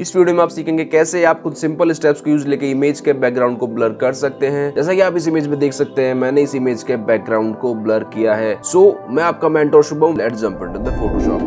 इस वीडियो में आप सीखेंगे कैसे आप कुछ सिंपल स्टेप्स को यूज लेके इमेज के बैकग्राउंड को ब्लर कर सकते हैं। जैसा कि आप इस इमेज में देख सकते हैं, मैंने इस इमेज के बैकग्राउंड को ब्लर किया है। सो मैं आपका mentor Shubham, let's jump into the Photoshop.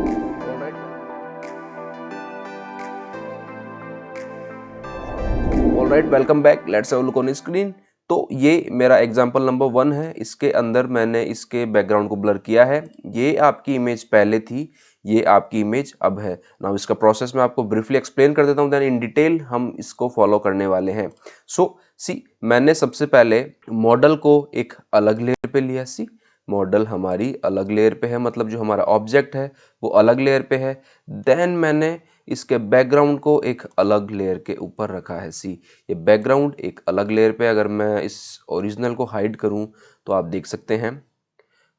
Alright, welcome back, let's have a look on screen. तो ये मेरा एग्जांपल नंबर 1 है। इसके अंदर मैंने इसके बैकग्राउंड को ब्लर किया है। ये आपकी इमेज पहले थी, ये आपकी इमेज अब है। नाउ इसका प्रोसेस मैं आपको ब्रीफली एक्सप्लेन कर देता हूँ, देन इन डिटेल हम इसको फॉलो करने वाले हैं। सो सी, मैंने सबसे पहले मॉडल को एक अलग लेयर पे लिया। सी, मॉडल हमारी अलग लेयर पे है, मतलब जो हमारा ऑब्जेक्ट है वो अलग लेयर पे है। देन मैंने इसके बैकग्राउंड को एक अलग लेयर के ऊपर रखा है। सी, ये बैकग्राउंड एक अलग लेयर पे, अगर मैं इस ओरिजिनल को हाइड करूं तो आप देख सकते हैं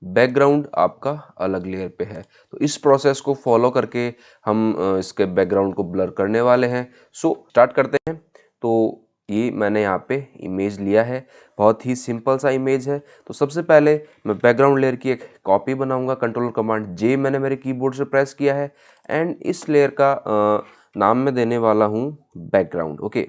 बैकग्राउंड आपका अलग लेयर पे है। तो इस प्रोसेस को फॉलो करके हम इसके बैकग्राउंड को ब्लर करने वाले हैं। सो स्टार्ट करते हैं। तो ये मैंने यहाँ पे इमेज लिया है, बहुत ही सिंपल सा इमेज है। तो सबसे पहले मैं बैकग्राउंड लेयर की एक कॉपी बनाऊंगा। कंट्रोल कमांड जे मैंने मेरे कीबोर्ड से प्रेस किया है एंड इस लेयर का नाम मैं देने वाला हूँ बैकग्राउंड। ओके,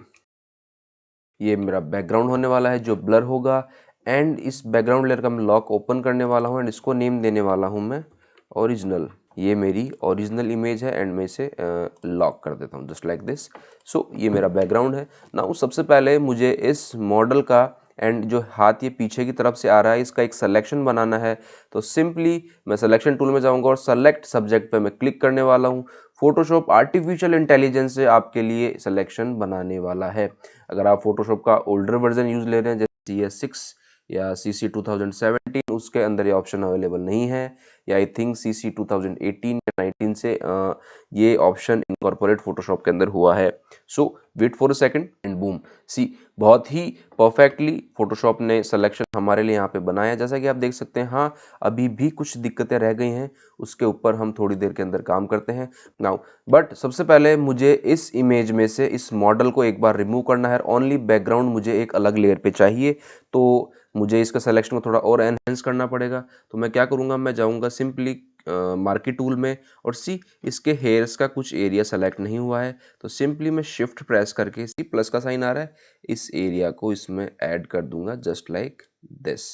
ये मेरा बैकग्राउंड होने वाला है जो ब्लर होगा। एंड इस बैकग्राउंड लेयर का मैं लॉक ओपन करने वाला हूँ एंड इसको नेम देने वाला हूँ मैं ओरिजिनल। ये मेरी ओरिजिनल इमेज है एंड मैं इसे लॉक कर देता हूँ जस्ट लाइक दिस। सो ये मेरा बैकग्राउंड है। नाउ सबसे पहले मुझे इस मॉडल का एंड जो हाथ ये पीछे की तरफ से आ रहा है इसका एक सिलेक्शन बनाना है। तो सिंपली मैं सिलेक्शन टूल में जाऊंगा और सेलेक्ट सब्जेक्ट पे मैं क्लिक करने वाला हूँ। फोटोशॉप आर्टिफिशियल इंटेलिजेंस से आपके लिए सिलेक्शन बनाने वाला है। अगर आप फोटोशॉप का ओल्डर वर्जन यूज ले रहे हैं जैसे CS6 या CC 2017, उसके अंदर ये ऑप्शन अवेलेबल नहीं है, या आई थिंक CC 2018 या 19 से ये ऑप्शन इनकॉर्पोरेट फोटोशॉप के अंदर हुआ है। So wait for a second and boom, see, बहुत ही परफेक्टली फोटोशॉप ने सिलेक्शन हमारे लिए यहाँ पे बनाया। जैसा कि आप देख सकते हैं, हाँ अभी भी कुछ दिक्कतें रह गई हैं, उसके ऊपर हम थोड़ी देर के अंदर काम करते हैं नाउ। बट सबसे पहले मुझे इस इमेज में से इस मॉडल को एक बार रिमूव करना है। ओनली बैकग्राउंड मुझे एक अलग लेयर पे चाहिए, तो मुझे इसका सिलेक्शन को थोड़ा और एनहेंस करना पड़ेगा। तो मैं क्या करूँगा, मैं जाऊँगा सिंपली मार्केट टूल में और सी, इसके हेयर्स का कुछ एरिया सेलेक्ट नहीं हुआ है, तो सिंपली मैं शिफ्ट प्रेस करके, सी प्लस का साइन आ रहा है, इस एरिया को इसमें ऐड कर दूंगा जस्ट लाइक दिस।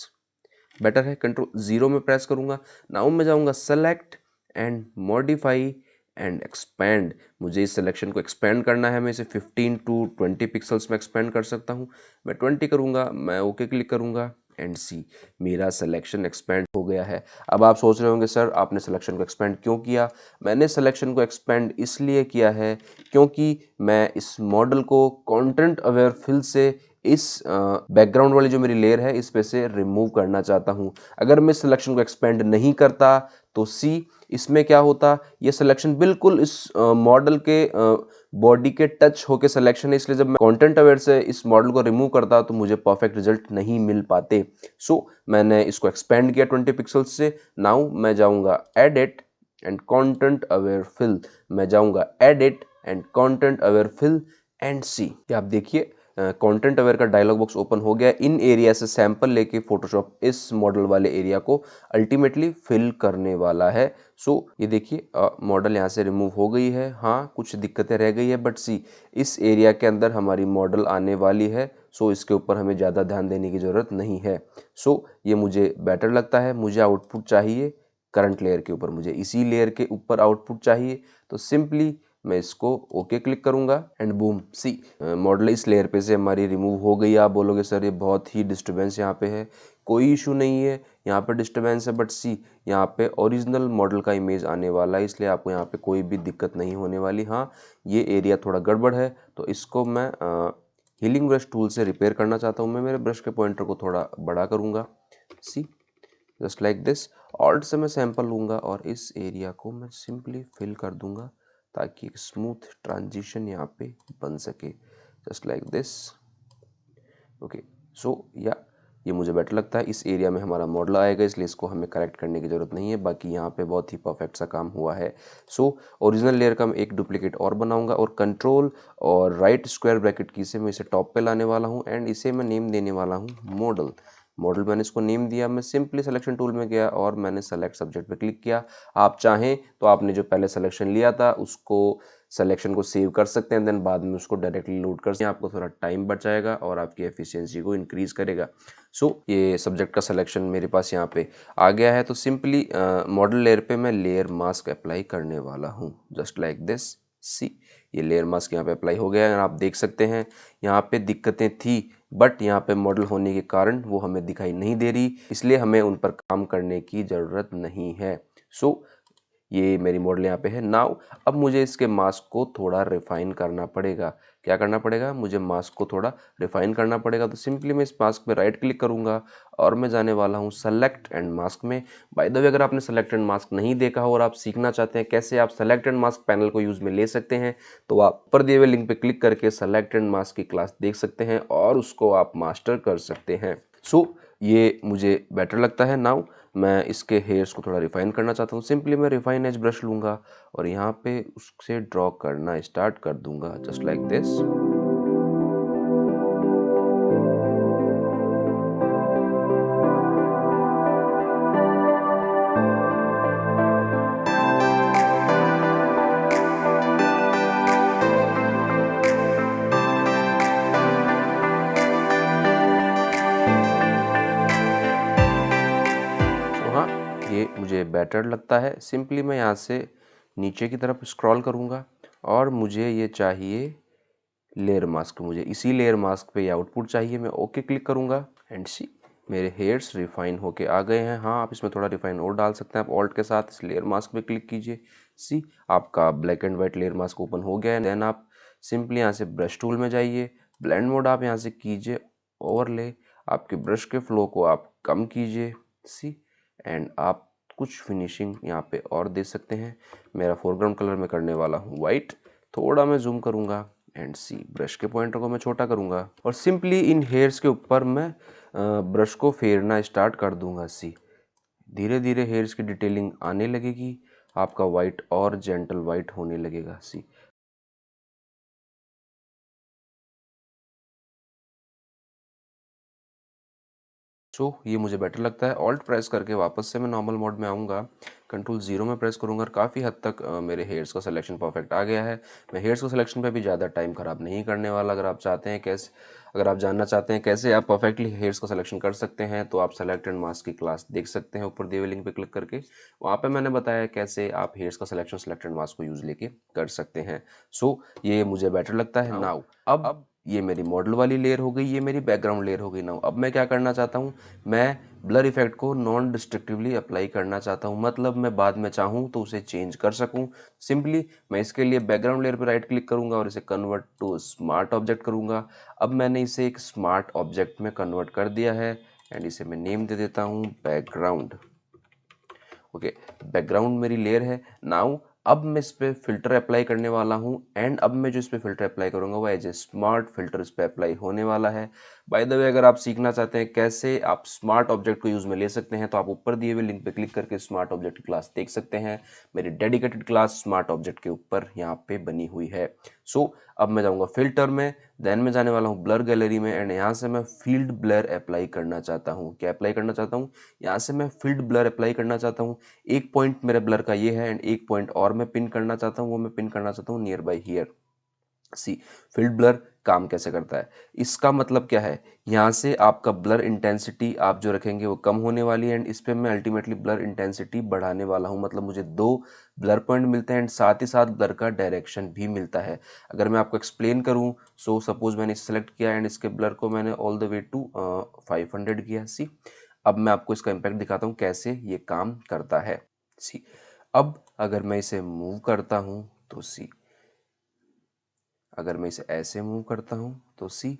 बेटर है, कंट्रोल 0 में प्रेस करूंगा। नाउ मैं जाऊंगा select and modify and expand. मुझे इस सिलेक्शन को एक्सपेंड करना है। मैं इसे 15 टू 20 पिक्सल्स में एक्सपेंड कर सकता हूँ। मैं 20 करूँगा, मैं ओके क्लिक करूँगा एंड सी, मेरा सिलेक्शन एक्सपेंड हो गया है। अब आप सोच रहे होंगे सर आपने सिलेक्शन को एक्सपेंड क्यों किया? मैंने सिलेक्शन को एक्सपेंड इसलिए किया है क्योंकि मैं इस मॉडल को कंटेंट अवेयर फिल से इस बैकग्राउंड वाली जो मेरी लेयर है इस पे से रिमूव करना चाहता हूँ। अगर मैं सिलेक्शन को एक्सपेंड नहीं करता तो सी, इसमें क्या होता, ये सिलेक्शन बिल्कुल इस मॉडल के बॉडी के टच होके सिलेक्शन है, इसलिए जब मैं कंटेंट अवेयर से इस मॉडल को रिमूव करता तो मुझे परफेक्ट रिजल्ट नहीं मिल पाते। सो मैंने इसको एक्सपेंड किया 20 पिक्सल्स से। नाउ मैं जाऊँगा edit and content aware fill, मैं जाऊँगा edit and content aware fill and see, आप देखिए कंटेंट अवेयर का डायलॉग बॉक्स ओपन हो गया। इन एरिया से सैंपल लेके फोटोशॉप इस मॉडल वाले एरिया को अल्टीमेटली फिल करने वाला है। सो ये देखिए मॉडल यहाँ से रिमूव हो गई है। हाँ कुछ दिक्कतें रह गई है बट सी, इस एरिया के अंदर हमारी मॉडल आने वाली है। सो इसके ऊपर हमें ज़्यादा ध्यान देने की ज़रूरत नहीं है। सो ये मुझे बेटर लगता है। मुझे आउटपुट चाहिए करंट लेयर के ऊपर, मुझे इसी लेयर के ऊपर आउटपुट चाहिए। तो सिंपली मैं इसको ओके क्लिक करूंगा एंड बूम, सी, मॉडल इस लेयर पे से हमारी रिमूव हो गई। आप बोलोगे सर ये बहुत ही डिस्टर्बेंस यहाँ पे है, कोई इशू नहीं है, यहाँ पे डिस्टर्बेंस है बट सी, यहाँ पे ओरिजिनल मॉडल का इमेज आने वाला है, इसलिए आपको यहाँ पे कोई भी दिक्कत नहीं होने वाली। हाँ ये एरिया थोड़ा गड़बड़ है तो इसको मैं हीलिंग ब्रश टूल से रिपेयर करना चाहता हूँ। मैं मेरे ब्रश के पॉइंटर को थोड़ा बड़ा करूँगा, सी, जस्ट लाइक दिस। ऑल्ट से मैं सैंपल लूँगा और इस एरिया को मैं सिंपली फिल कर दूंगा ताकि एक स्मूथ ट्रांजिशन यहाँ पे बन सके जस्ट लाइक दिस। ओके, सो या ये मुझे बेटर लगता है। इस एरिया में हमारा मॉडल आएगा इसलिए इसको हमें करेक्ट करने की ज़रूरत नहीं है, बाकी यहाँ पे बहुत ही परफेक्ट सा काम हुआ है। सो ओरिजिनल लेयर का मैं एक डुप्लीकेट और बनाऊंगा और कंट्रोल और राइट स्क्वायर ब्रैकेट की से मैं इसे टॉप पे लाने वाला हूँ एंड इसे मैं नेम देने वाला हूँ मॉडल। मॉडल मैंने इसको नेम दिया। मैं सिंपली सिलेक्शन टूल में गया और मैंने सेलेक्ट सब्जेक्ट पे क्लिक किया। आप चाहें तो आपने जो पहले सिलेक्शन लिया था उसको सिलेक्शन को सेव कर सकते हैं, देन बाद में उसको डायरेक्टली लोड कर सकते हैं। आपको थोड़ा टाइम बचाएगा और आपकी एफिशिएंसी को इंक्रीज़ करेगा। ये सब्जेक्ट का सिलेक्शन मेरे पास यहाँ पे आ गया है। तो सिंपली मॉडल लेयर पे मैं लेयर मास्क अप्लाई करने वाला हूँ, जस्ट लाइक दिस। सी, ये लेयर मास्क यहाँ पे अप्लाई हो गया है। आप देख सकते हैं यहाँ पे दिक्कतें थी, बट यहाँ पे मॉडल होने के कारण वो हमें दिखाई नहीं दे रही, इसलिए हमें उन पर काम करने की ज़रूरत नहीं है। ये मेरी मॉडल यहाँ पे है। नाउ अब मुझे इसके मास्क को थोड़ा रिफाइन करना पड़ेगा। क्या करना पड़ेगा? मुझे मास्क को थोड़ा रिफाइन करना पड़ेगा। तो सिंपली मैं इस मास्क पे राइट क्लिक करूँगा और मैं जाने वाला हूँ सेलेक्ट एंड मास्क में। बाय द वे, अगर आपने सेलेक्ट एंड मास्क नहीं देखा हो और आप सीखना चाहते हैं कैसे आप सेलेक्ट एंड मास्क पैनल को यूज़ में ले सकते हैं, तो आप ऊपर दिए हुए लिंक पे क्लिक करके सेलेक्ट एंड मास्क की क्लास देख सकते हैं और उसको आप मास्टर कर सकते हैं। ये मुझे बेटर लगता है। नाउ मैं इसके हेयर्स को थोड़ा रिफाइन करना चाहता हूँ। सिंपली मैं रिफाइन एज ब्रश लूँगा और यहाँ पे उससे ड्रॉ करना स्टार्ट कर दूँगा, जस्ट लाइक दिस। हाँ, ये मुझे बेटर लगता है। सिंपली मैं यहाँ से नीचे की तरफ स्क्रॉल करूँगा और मुझे ये चाहिए लेयर मास्क। मुझे इसी लेयर मास्क पे ये आउटपुट चाहिए। मैं ओके क्लिक करूँगा एंड सी, मेरे हेयर्स रिफाइन होके आ गए हैं। हाँ, आप इसमें थोड़ा रिफाइन और डाल सकते हैं। आप ऑल्ट के साथ इस लेयर मास्क पे क्लिक कीजिए। सी, आपका black and white layer mask open हो गया है। देन आप सिंपली यहाँ से ब्रश टूल में जाइए, ब्लेंड मोड आप यहाँ से कीजिए, ओवरले, आपके ब्रश के फ्लो को आप कम कीजिए। सी, एंड आप कुछ फिनिशिंग यहाँ पे और दे सकते हैं। मेरा फोरग्राउंड कलर मैं करने वाला हूँ वाइट। थोड़ा मैं जूम करूँगा एंड सी, ब्रश के पॉइंटर को मैं छोटा करूँगा और सिंपली इन हेयर्स के ऊपर मैं ब्रश को फेरना स्टार्ट कर दूंगा। सी, धीरे धीरे हेयर्स की डिटेलिंग आने लगेगी, आपका वाइट और जेंटल वाइट होने लगेगा। सी, ये मुझे बेटर लगता है। ऑल्ट प्रेस करके वापस से मैं नॉर्मल मोड में आऊँगा, कंट्रोल 0 में प्रेस करूँगा और काफ़ी हद तक मेरे हेयर्स का सिलेक्शन परफेक्ट आ गया है। मैं हेयर्स को सिलेक्शन पे भी ज़्यादा टाइम ख़राब नहीं करने वाला। अगर आप जानना चाहते हैं कैसे आप परफेक्टली हेयर्स का सिलेक्शन कर सकते हैं, तो आप सेलेक्ट एंड मास्क की क्लास देख सकते हैं ऊपर दिए हुए लिंक पे क्लिक करके। वहाँ पे मैंने बताया कैसे आप हेयर्स का सिलेक्शन सेलेक्ट एंड मास्क को यूज़ लेके कर सकते हैं। ये मुझे बेटर लगता है। नाउ अब ये मेरी मॉडल वाली लेयर हो गई, ये मेरी बैकग्राउंड लेयर हो गई। नाउ अब मैं क्या करना चाहता हूँ, मैं ब्लर इफेक्ट को नॉन डिस्ट्रक्टिवली अप्लाई करना चाहता हूँ। मतलब मैं बाद में चाहूँ तो उसे चेंज कर सकूँ। सिंपली मैं इसके लिए बैकग्राउंड लेयर पर राइट क्लिक करूँगा और इसे कन्वर्ट टू स्मार्ट ऑब्जेक्ट करूँगा। अब मैंने इसे एक स्मार्ट ऑब्जेक्ट में कन्वर्ट कर दिया है एंड इसे मैं नेम दे देता हूँ बैकग्राउंड। ओके, बैकग्राउंड मेरी लेयर है। नाउ अब मैं इस पे फिल्टर अप्लाई करने वाला हूँ एंड अब मैं जो इस पे फिल्टर अप्लाई करूँगा वो एज ए स्मार्ट फिल्टर इस पे अप्लाई होने वाला है। बाय द वे, अगर आप सीखना चाहते हैं कैसे आप स्मार्ट ऑब्जेक्ट को यूज़ में ले सकते हैं, तो आप ऊपर दिए हुए लिंक पे क्लिक करके स्मार्ट ऑब्जेक्ट की क्लास देख सकते हैं। मेरी डेडिकेटेड क्लास स्मार्ट ऑब्जेक्ट के ऊपर यहाँ पे बनी हुई है। अब मैं जाऊँगा फिल्टर में, देन मैं जाने वाला हूँ ब्लर गैलरी में एंड यहाँ से मैं फील्ड ब्लर अप्लाई करना चाहता हूँ। क्या अप्लाई करना चाहता हूँ? यहाँ से मैं फील्ड ब्लर अप्लाई करना चाहता हूँ। एक पॉइंट मेरे ब्लर का ये है एंड एक पॉइंट और मैं पिन करना चाहता हूँ, वो मैं पिन करना चाहता हूँ nearby here. See, field blur काम कैसे करता है? इसका मतलब क्या है? यहाँ से आपका ब्लर इंटेंसिटी आप जो रखेंगे वो कम होने वाली है एंड इस पे मैं अल्टीमेटली ब्लर इंटेंसिटी बढ़ाने वाला हूँ। मतलब मुझे 2 ब्लर पॉइंट मिलते हैं एंड साथ ही साथ ब्लर का डायरेक्शन भी मिलता है। अगर मैं आपको एक्सप्लेन करूँ, सपोज मैंने सेलेक्ट किया एंड इसके ब्लर को मैंने ऑल द वे टू 500 किया। सी, अब मैं आपको इसका इम्पैक्ट दिखाता हूँ कैसे ये काम करता है। सी, अब अगर मैं इसे मूव करता हूँ तो सी, अगर मैं इसे ऐसे मूव करता हूँ तो सी,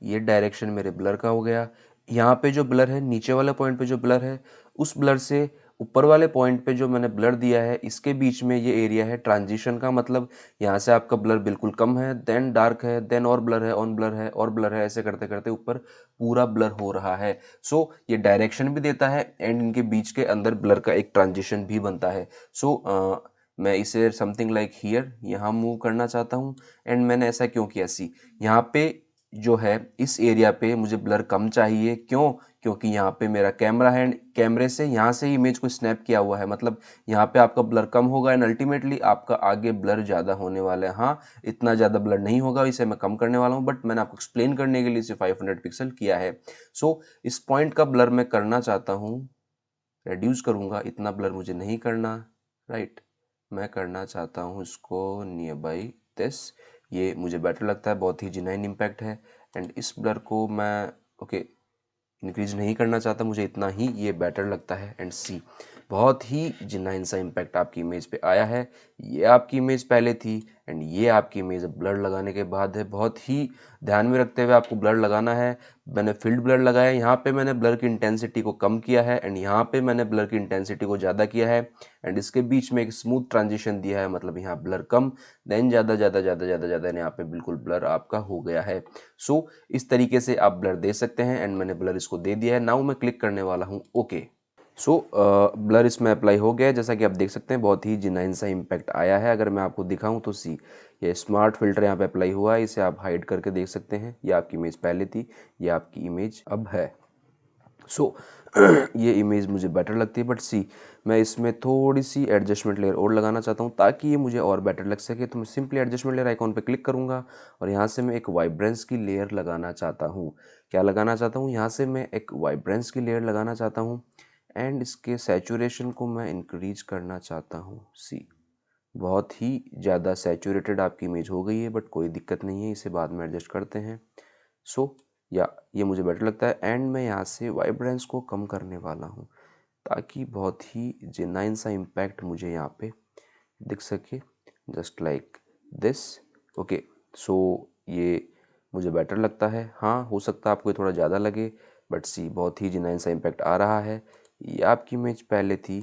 ये डायरेक्शन मेरे ब्लर का हो गया। यहाँ पे जो ब्लर है, नीचे वाले पॉइंट पे जो ब्लर है, उस ब्लर से ऊपर वाले पॉइंट पे जो मैंने ब्लर दिया है, इसके बीच में ये एरिया है ट्रांजिशन का। मतलब यहाँ से आपका ब्लर बिल्कुल कम है, देन डार्क है, देन और ब्लर है, ऑन ब्लर है और ब्लर है, ऐसे करते करते ऊपर पूरा ब्लर हो रहा है। ये डायरेक्शन भी देता है एंड इनके बीच के अंदर ब्लर का एक ट्रांजिशन भी बनता है। मैं इसे समथिंग लाइक हियर यहाँ मूव करना चाहता हूँ एंड मैंने ऐसा क्यों किया? सी, यहाँ पे जो है इस एरिया पे मुझे ब्लर कम चाहिए। क्यों? क्योंकि यहाँ पे मेरा कैमरा है, कैमरे से यहाँ से ही इमेज को स्नैप किया हुआ है, मतलब यहाँ पे आपका ब्लर कम होगा एंड अल्टीमेटली आपका आगे ब्लर ज़्यादा होने वाला है। हाँ, इतना ज़्यादा ब्लर नहीं होगा, इसे मैं कम करने वाला हूँ, बट मैंने आपको एक्सप्लेन करने के लिए इसे 500 पिक्सल किया है। सो इस पॉइंट का ब्लर मैं करना चाहता हूँ, रेड्यूस करूँगा, इतना ब्लर मुझे नहीं करना, राइट। मैं करना चाहता हूँ इसको नियर बाई दिस, ये मुझे बेटर लगता है, बहुत ही जेन्युइन इम्पैक्ट है। एंड इस ब्लर को मैं ओके इंक्रीज नहीं करना चाहता, मुझे इतना ही ये बेटर लगता है। एंड सी, बहुत ही जेन्युइन सा इम्पैक्ट आपकी इमेज पे आया है। ये आपकी इमेज पहले थी एंड ये आपकी इमेज अब ब्लर लगाने के बाद है। बहुत ही ध्यान में रखते हुए आपको ब्लर लगाना है। मैंने फील्ड ब्लर लगाया है, यहाँ पे मैंने ब्लर की इंटेंसिटी को कम किया है एंड यहाँ पे मैंने ब्लर की इंटेंसिटी को ज़्यादा किया है एंड इसके बीच में एक स्मूथ ट्रांजिशन दिया है, मतलब यहाँ ब्लर कम देन ज़्यादा ज़्यादा ज़्यादा ज़्यादा ज़्यादा, यहाँ पे बिल्कुल ब्लर आपका हो गया है। सो इस तरीके से आप ब्लर दे सकते हैं एंड मैंने ब्लर इसको दे दिया है। नाउ मैं क्लिक करने वाला हूँ ओके। सो ब्लर इसमें अप्लाई हो गया है, जैसा कि आप देख सकते हैं बहुत ही जेन्युइन सा इम्पैक्ट आया है। अगर मैं आपको दिखाऊं तो सी, ये स्मार्ट फिल्टर यहाँ पे अप्लाई हुआ है, इसे आप हाइड करके देख सकते हैं। ये आपकी इमेज पहले थी, ये आपकी इमेज अब है। सो ये इमेज मुझे बेटर लगती है, बट सी मैं इसमें थोड़ी सी एडजस्टमेंट लेयर और लगाना चाहता हूँ ताकि ये मुझे और बेटर लग सके। तो मैं सिंपली एडजस्टमेंट लेयर आइकॉन पे क्लिक करूँगा और यहाँ से मैं एक वाइब्रेंस की लेयर लगाना चाहता हूँ। क्या लगाना चाहता हूँ, यहाँ से मैं एक वाइब्रेंस की लेयर लगाना चाहता हूँ एंड इसके सैचुरेशन को मैं इंक्रीज करना चाहता हूँ। सी, बहुत ही ज़्यादा सैचुरेटेड आपकी इमेज हो गई है, बट कोई दिक्कत नहीं है, इसे बाद में एडजस्ट करते हैं। सो या ये मुझे बेटर लगता है एंड मैं यहाँ से वाइब्रेंस को कम करने वाला हूँ ताकि बहुत ही जेन्युइन सा इम्पैक्ट मुझे यहाँ पे दिख सके, जस्ट लाइक दिस। ओके, सो ये मुझे बेटर लगता है। हाँ, हो सकता है आपको थोड़ा ज़्यादा लगे, बट सी बहुत ही जेन्युइन सा इम्पैक्ट आ रहा है। ये आपकी इमेज पहले थी,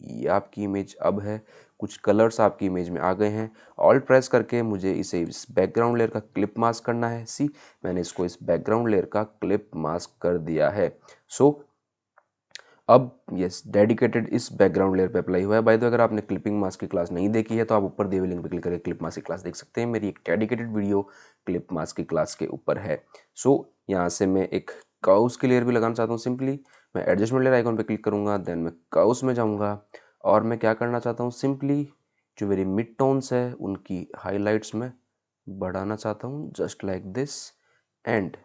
ये आपकी इमेज अब है, कुछ कलर्स आपकी इमेज में आ गए हैं। ऑल्ट प्रेस करके मुझे इसे इस बैकग्राउंड लेयर का क्लिप मास्क करना है। सी, मैंने इसको इस बैकग्राउंड लेयर का क्लिप मास्क कर दिया है। सो अब यस, डेडिकेटेड इस बैकग्राउंड लेयर पे अप्लाई हुआ है। बाय द वे, अगर आपने क्लिपिंग मास्क की क्लास नहीं देखी है तो आप ऊपर दिए हुए लिंक पे क्लिक करके क्लिप मास्क की क्लास देख सकते हैं। मेरी एक डेडिकेटेड वीडियो क्लिप मास्क की क्लास के ऊपर है। सो यहाँ से मैं एक कर्व्स की लेयर भी लगाना चाहता हूँ। सिंपली मैं एडजस्टमेंट लेयर आइकॉन पे क्लिक करूँगा, देन मैं कर्व्स में जाऊँगा और मैं क्या करना चाहता हूँ, सिंपली जो मेरी मिड टोन्स है उनकी हाईलाइट्स में बढ़ाना चाहता हूँ, जस्ट लाइक दिस। एंड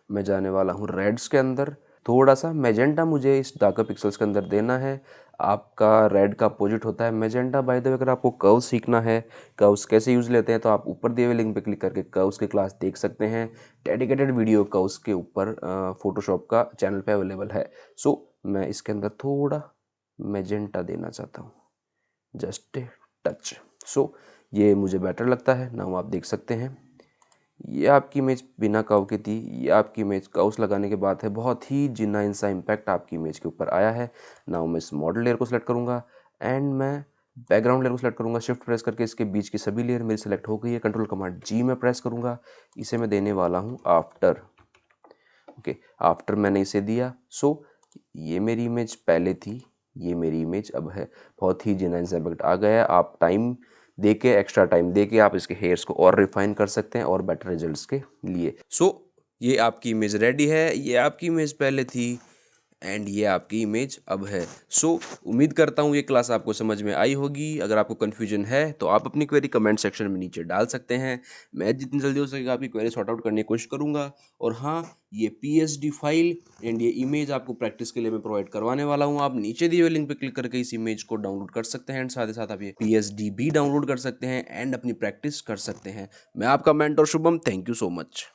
मैं जाने वाला हूँ रेड्स के अंदर, थोड़ा सा मैजेंटा मुझे इस डार्कर पिक्सल्स के अंदर देना है। आपका रेड का अपोजिट होता है मैजेंटा। बाय द वे, अगर आपको कर्व्स सीखना है, कर्व्स कैसे यूज़ लेते हैं, तो आप ऊपर दिए हुए लिंक पे क्लिक करके कर्व्स की क्लास देख सकते हैं। डेडिकेटेड वीडियो कर्व्स के ऊपर फोटोशॉप का चैनल पे अवेलेबल है। सो मैं इसके अंदर थोड़ा मैजेंटा देना चाहता हूँ, जस्ट ए टच। सो ये मुझे बेटर लगता है। नाउ आप देख सकते हैं ये आपकी इमेज बिना कर्व की थी, ये आपकी इमेज कर्व्स लगाने के बाद है। बहुत ही जेन्युइन सा इम्पैक्ट आपकी इमेज के ऊपर आया है। नाउ मैं इस मॉडल लेयर को सिलेक्ट करूँगा एंड मैं बैकग्राउंड लेयर को सिलेक्ट करूँगा। शिफ्ट प्रेस करके इसके बीच की सभी लेयर मेरी सिलेक्ट हो गई है। कंट्रोल कमांड जी में प्रेस करूँगा, इसे मैं देने वाला हूँ आफ्टर। ओके, आफ्टर मैंने इसे दिया। सो ये मेरी इमेज पहले थी, ये मेरी इमेज अब है। बहुत ही जेन्युइन सा इम्पैक्ट आ गया है। आप टाइम दे के, एक्स्ट्रा टाइम दे के आप इसके हेयर्स को और रिफाइन कर सकते हैं और बेटर रिजल्ट्स के लिए। सो ये आपकी इमेज रेडी है, ये आपकी इमेज पहले थी एंड ये आपकी इमेज अब है। सो उम्मीद करता हूँ ये क्लास आपको समझ में आई होगी। अगर आपको कन्फ्यूजन है तो आप अपनी क्वेरी कमेंट सेक्शन में नीचे डाल सकते हैं। मैं जितनी जल्दी हो सकेगा आपकी क्वेरी सॉर्ट आउट करने की कोशिश करूँगा। और हाँ, ये PSD फाइल एंड ये इमेज आपको प्रैक्टिस के लिए मैं प्रोवाइड करवाने वाला हूँ। आप नीचे दिए हुए लिंक पे क्लिक करके इस इमेज को डाउनलोड कर सकते हैं एंड साथ ही साथ आप ये PSD भी डाउनलोड कर सकते हैं एंड अपनी प्रैक्टिस कर सकते हैं। मैं आपका mentor Shubham, thank you so much.